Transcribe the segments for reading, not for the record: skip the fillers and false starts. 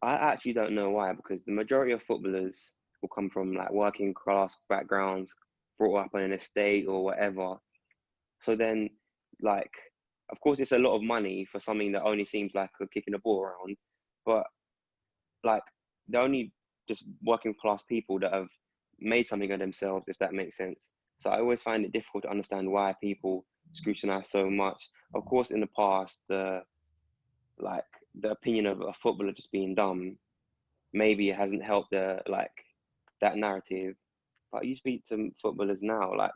I actually don't know why, because the majority of footballers will come from like working class backgrounds, brought up on an estate or whatever. So then, like, of course, it's a lot of money for something that only seems like a kicking a ball around, but like they're only just working class people that have made something of themselves, if that makes sense. So I always find it difficult to understand why people scrutinize so much. Of course, in the past, like the opinion of a footballer just being dumb, maybe it hasn't helped the like that narrative. But you speak to footballers now, like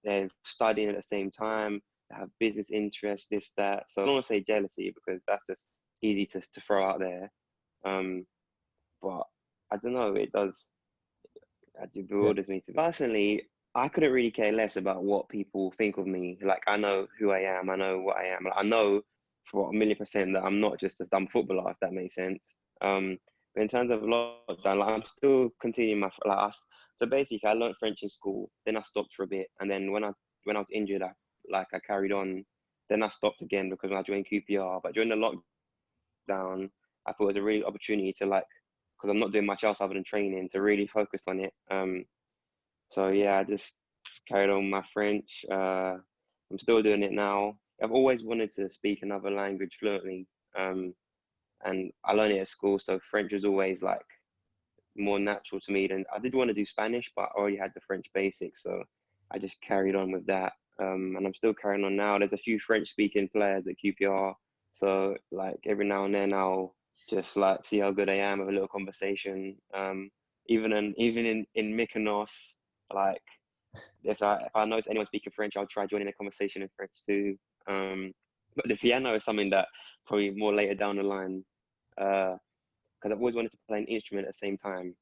they're studying at the same time, they have business interests, this, that. So I don't want to say jealousy because that's just easy to throw out there. Um, but I don't know, it Yeah. bewilders me. Personally, I couldn't really care less about what people think of me. Like I know who I am, I know what I am. Like, I know for 1,000,000% that I'm not just a dumb footballer, if that makes sense. But in terms of lockdown, like I'm still continuing so basically I learned French in school, then I stopped for a bit, and then when I was injured, I carried on. Then I stopped again because when I joined QPR. But during the lockdown, I thought it was a really opportunity to like, because I'm not doing much else other than training, to really focus on it. So yeah, I just carried on my French. I'm still doing it now. I've always wanted to speak another language fluently, and I learned it at school. So French was always like more natural to me than I did want to do Spanish, but I already had the French basics, so I just carried on with that. And I'm still carrying on now. There's a few French-speaking players at QPR, so like every now and then I'll just like see how good I am, have a little conversation. Even in Mykonos, like if I notice anyone speaking French, I'll try joining a conversation in French too. But the piano is something that probably more later down the line, because I've always wanted to play an instrument at the same time,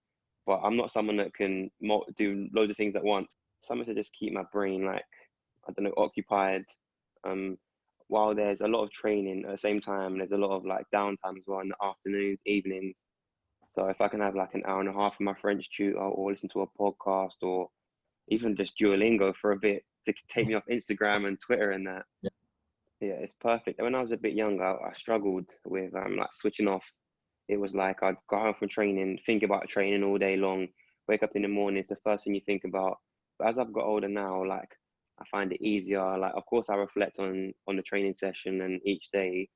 but I'm not someone that can do loads of things at once. Something to just keep my brain like, I don't know, occupied. Um, while there's a lot of training at the same time, there's a lot of like downtime as well in the afternoons, evenings. So if I can have like an hour and a half with my French tutor or listen to a podcast or even just Duolingo for a bit to take me off Instagram and Twitter and that. Yeah. Yeah, it's perfect. When I was a bit younger, I struggled with like switching off. It was like I'd go home from training, think about training all day long, wake up in the morning, it's the first thing you think about. But as I've got older now, like I find it easier. Like of course I reflect on the training session and each day,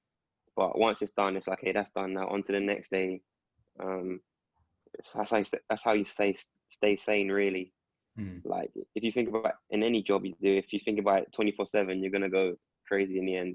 but once it's done, it's like, hey, that's done now. On to the next day. Um, that's how you stay sane, really. Mm. Like if you think about in any job you do, if you think about it 24/7, you're gonna go crazy in the end.